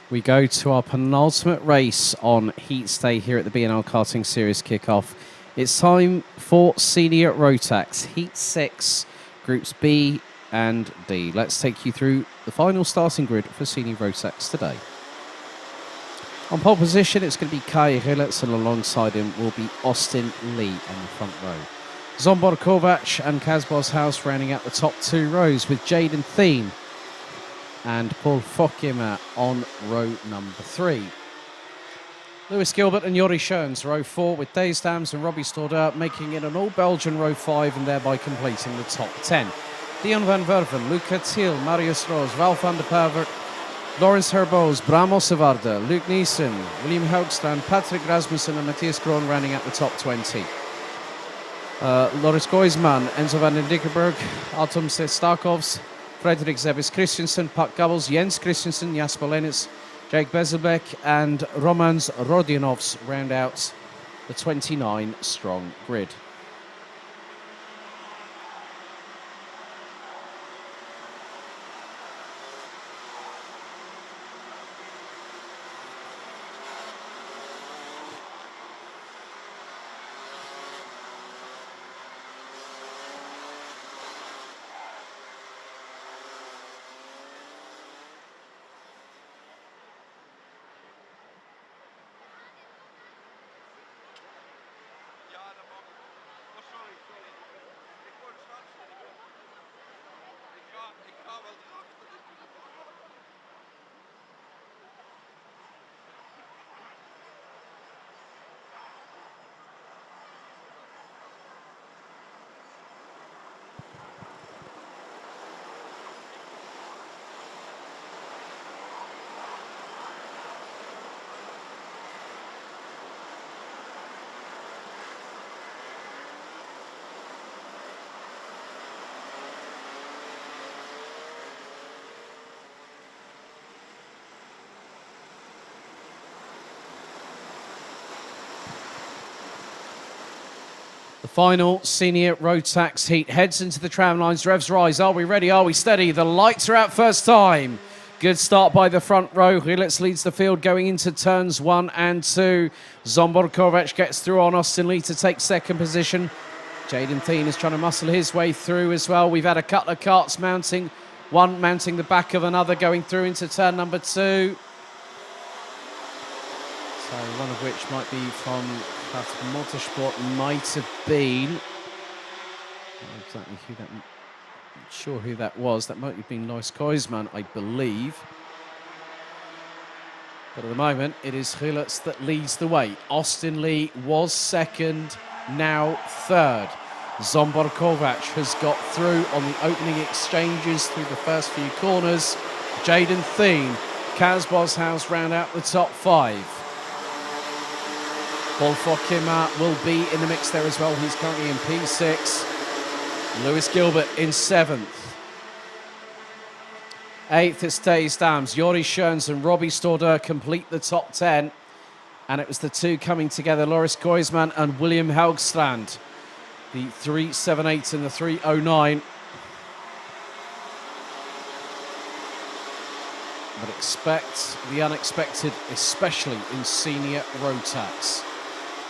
We go to our penultimate race on Heats Day here at the BNL Karting Series kickoff. It's time for Senior Rotax, Heat 6, Groups B and D. Let's take you through the final starting grid for Senior Rotax today. On pole position, it's going to be Kai Rilets, and alongside him will be Austin Lee on the front row. Zombor Kovac and Kazbos House rounding out the top two rows, with Jaden Thien and Paul Fokima on row number 3. Lewis Gilbert and Jori Schoens, row 4, with Dave Dams and Robbie Storder making it an all-Belgian row 5 and thereby completing the top 10. Dion van Werven, Luca Thiel, Marius Roos, Ralf van der Pavert, Lawrence Herboos, Bramo Sevarde, Luke Neeson, William Hoogstrand, Patrick Rasmussen and Matthias Kroon rounding out the top 20. Loris Koisman, Enzo van den Dickenberg, Atom Sestakovs, Frederik Zebis Christensen, Pat Gabbels, Jens Christensen, Jasper Lenitz, Jake Bezelbeck and Romans Rodionovs round out the 29-strong grid. The final Senior Rotax heat heads into the tram lines. Revs rise. Are we ready? Are we steady? The lights are out first time. Good start by the front row. Rilets leads the field going into turns 1 and 2. Zombor Kovac gets through on Austin Lee to take second position. Jaden Thien is trying to muscle his way through as well. We've had a couple of carts mounting, one mounting the back of another, going through into turn number 2. So one of which might be from Motorsport, might have been. Not exactly who that. Not sure who that was. That might have been Lois Koisman, I believe. But at the moment, it is Rilets that leads the way. Austin Lee was second, now third. Zombor Kovac has got through on the opening exchanges through the first few corners. Jaden Thien, Kazbos House round out the top 5. Paul Fokima will be in the mix there as well. He's currently in P6. Lewis Gilbert in 7th. 8th is Dave Dams. Jori Schoens and Robbie Storder complete the top 10. And it was the two coming together, Loris Koisman and William Hoogstrand. The 378 and the 309. But expect the unexpected, especially in Senior Rotax.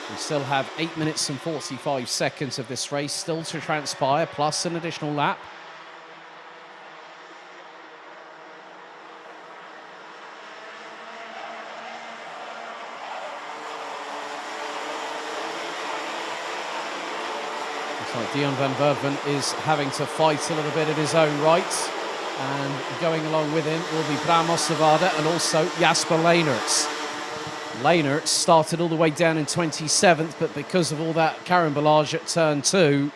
We still have 8 minutes and 45 seconds of this race still to transpire, plus an additional lap. Looks like Dion van Werven is having to fight a little bit at his own right. And going along with him will be Bramo Sevarde and also Jasper Leenerts. Leenerts started all the way down in 27th, but because of all that carambolage at turn 2,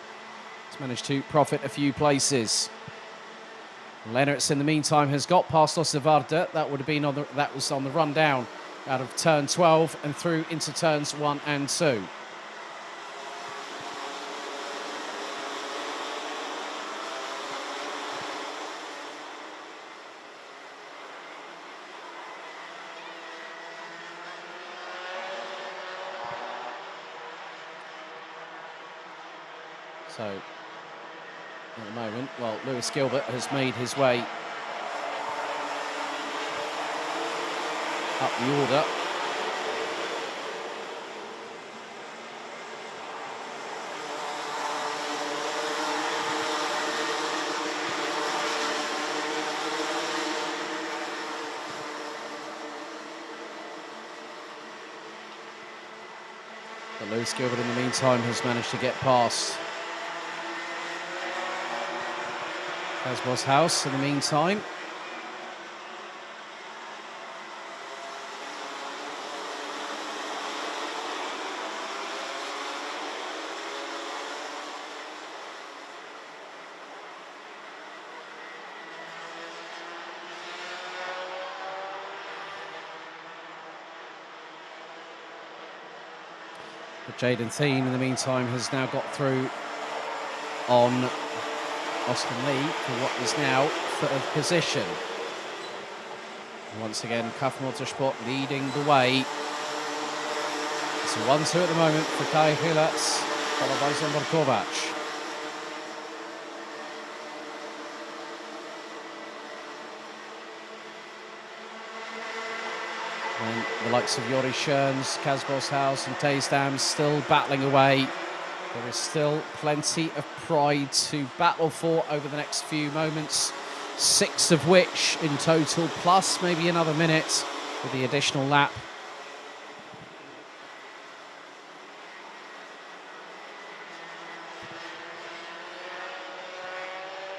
he's managed to profit a few places. Leenerts, in the meantime, has got past Sevarde. That would have been that was on the run down out of turn 12 and through into turns 1 and 2. So, at the moment, well, Lewis Gilbert has made his way up the order. But Lewis Gilbert, in the meantime, has managed to get past Casbo's House in the meantime. But Jaden Thien, in the meantime, has now got through on Austin Lee for what is now third position. Once again, Kaf Motorsport leading the way. It's a 1-2 at the moment for Kai Hilats, followed by Zombar Kovac. And the likes of Yori Schoens, Casbo's House and Taysdam still battling away. There is still plenty of pride to battle for over the next few moments, 6 of which in total, plus maybe another minute with the additional lap.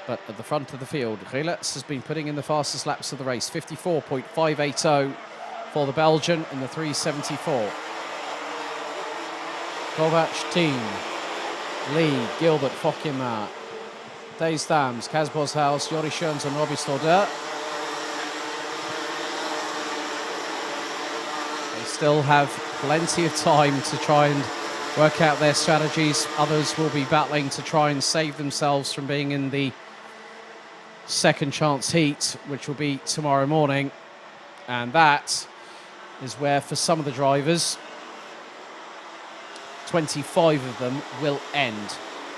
But at the front of the field, Rilets has been putting in the fastest laps of the race, 54.580 for the Belgian in the 374. Kovac team. Lee, Gilbert, Fokima, Taysdams, Casbo's House, Yori Schoens and Robbie Stoddert. They still have plenty of time to try and work out their strategies. Others will be battling to try and save themselves from being in the second chance heat, which will be tomorrow morning. And that is where, for some of the drivers, 25 of them will end.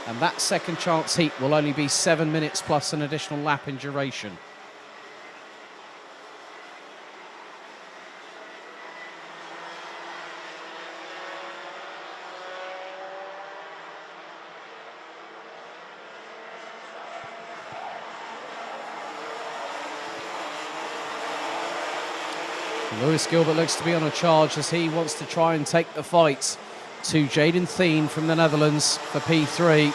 And that second chance heat will only be 7 minutes plus an additional lap in duration. Lewis Gilbert looks to be on a charge as he wants to try and take the fight to Jaden Thien from the Netherlands for P3.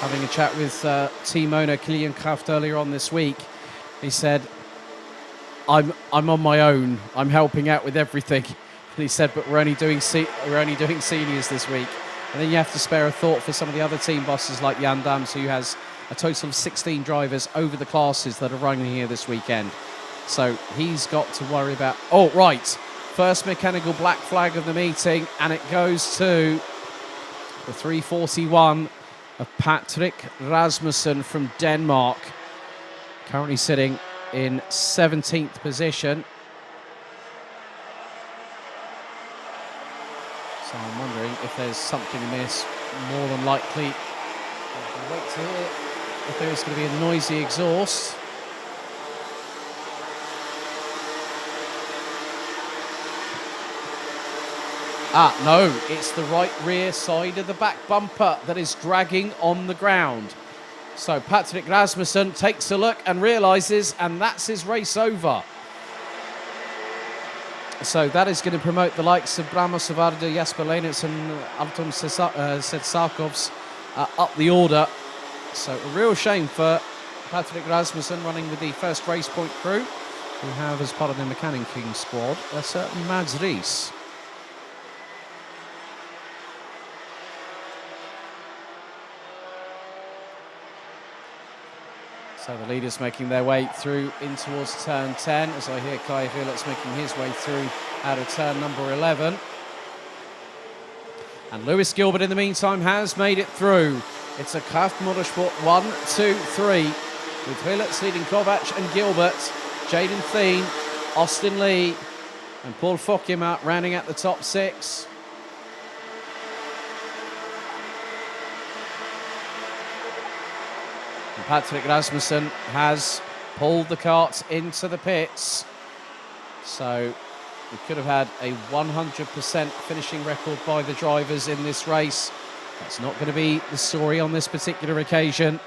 Having a chat with team owner Kilian Kraft earlier on this week, he said, I'm on my own. I'm helping out with everything. And he said, but we're only doing seniors this week. And then you have to spare a thought for some of the other team bosses like Jan Dams, who has a total of 16 drivers over the classes that are running here this weekend. So he's got to worry about... Oh, right. First mechanical black flag of the meeting, and it goes to the 341 of Patrick Rasmussen from Denmark, currently sitting in 17th position. So I'm wondering if there's something amiss. More than likely, we'll wait to hear if there is going to be a noisy exhaust. No, it's the right rear side of the back bumper that is dragging on the ground. So Patrick Rasmussen takes a look and realises, and that's his race over. So that is going to promote the likes of Brahma Savarda, Jasper Leinitz and Anton Setsakovs up the order. So a real shame for Patrick Rasmussen running with the first race point crew, who have as part of the Mechanic King squad a certain Mads Rees. So the leaders making their way through in towards turn 10, as I hear Kai Hilats making his way through out of turn number 11. And Lewis Gilbert, in the meantime, has made it through. It's a Kraft Motorsport 1, 2, 3, with Hilats leading Kovac and Gilbert, Jaden Thien, Austin Lee, and Paul Fokima rounding out the top 6. Patrick Rasmussen has pulled the kart into the pits. So we could have had a 100% finishing record by the drivers in this race. That's not going to be the story on this particular occasion.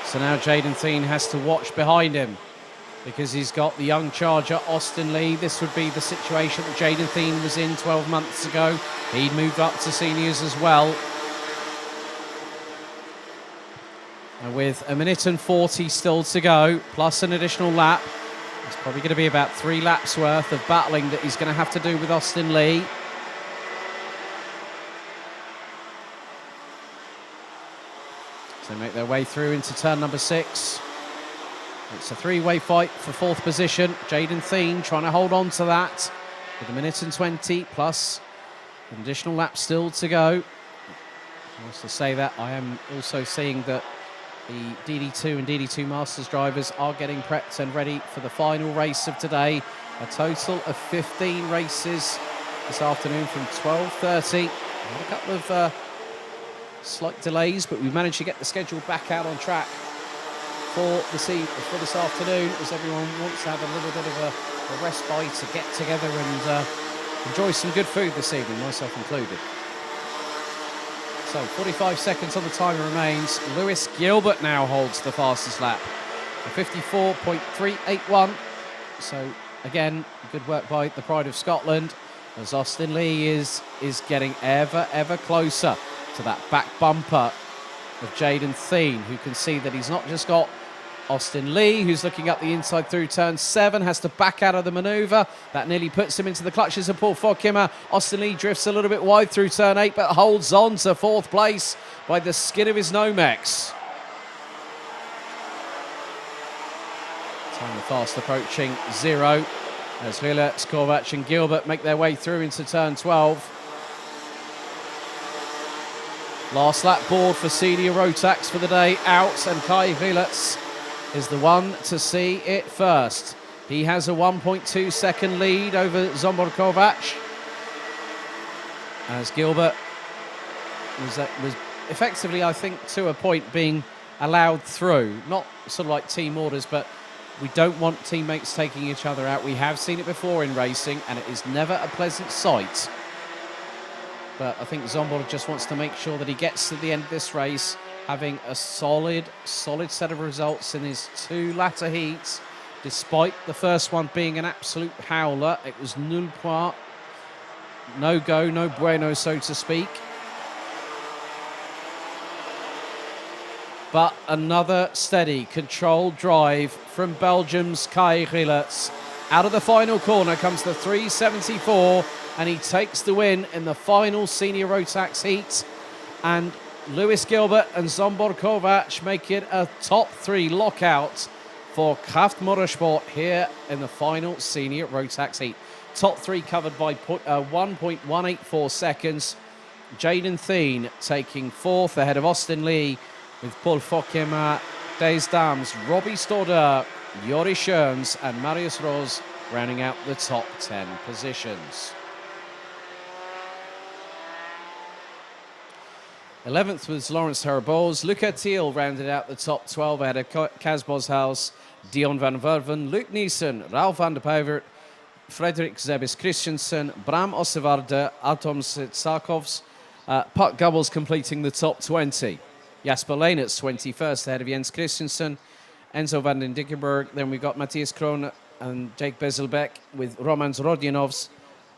So now Jaden Thien has to watch behind him because he's got the young charger, Austin Lee. This would be the situation that Jaden Thien was in 12 months ago. He'd moved up to seniors as well. And with 1 minute and 40 still to go, plus an additional lap, it's probably going to be about 3 laps worth of battling that he's going to have to do with Austin Lee. So they make their way through into turn number 6. It's a 3-way fight for 4th position. Jaden Thien trying to hold on to that with 1 minute and 20 plus an additional lap still to go. Whilst I say that, I am also seeing that the DD2 and DD2 Masters drivers are getting prepped and ready for the final race of today. A total of 15 races this afternoon from 12:30. A couple of slight delays, but we managed to get the schedule back out on track for this afternoon, as everyone wants to have a little bit of a respite to get together and enjoy some good food this evening, myself included. So 45 seconds on the timer remains. Lewis Gilbert now holds the fastest lap, a 54.381. So again, good work by the Pride of Scotland, as Austin Lee is getting ever closer to that back bumper of Jaden Thien, who can see that he's not just got Austin Lee, who's looking up the inside through turn 7, has to back out of the manoeuvre. That nearly puts him into the clutches of Paul Fokimmer. Austin Lee drifts a little bit wide through turn 8, but holds on to 4th place by the skin of his Nomex. Time fast approaching 0 as Hila, Kovac and Gilbert make their way through into turn 12. Last lap board for senior Rotax for the day out, and Kai Hrilets is the one to see it first. He has a 1.2 second lead over Zombor Kovac, as Gilbert was effectively, I think, to a point being allowed through. Not sort of like team orders, but we don't want teammates taking each other out. We have seen it before in racing, and it is never a pleasant sight. But I think Zombor just wants to make sure that he gets to the end of this race having a solid set of results in his 2 latter heats, despite the first one being an absolute howler. It was nul point, no go, no bueno, so to speak. But another steady, controlled drive from Belgium's Kai Rilets. Out of the final corner comes the 374, and he takes the win in the final senior Rotax heat. And Lewis Gilbert and Zombor Kovac make it a top 3 lockout for Kraft Motorsport here in the final senior Rotax heat. Top 3 covered by 1.184 seconds. Jaden Thien taking 4th ahead of Austin Lee, with Paul Fokema, Des Dames, Robbie Stoddard, Jori Schoens and Marius Rose rounding out the top 10 positions. 11th was Lawrence Herboz. Luca Thiel rounded out the top 12 ahead of Kaz Boshaus, Dion van Verven, Luke Neeson, Ralf van der Pijvert, Frederik Zebis Christensen, Bram Ossevarde, Atom Sitsakovs, Puck Gubbles completing the top 20. Jasper Leinert 21st ahead of Jens Christensen, Enzo van den Dickenberg. Then we got Matthias Kroon and Jake Bezelbeck with Romans Rodionovs,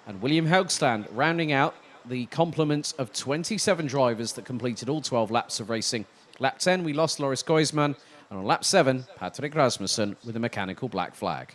and William Hoogstand rounding out the complement of 27 drivers that completed all 12 laps of racing. Lap 10, we lost Loris Goisman, and on lap 7, Patrick Rasmussen with a mechanical black flag.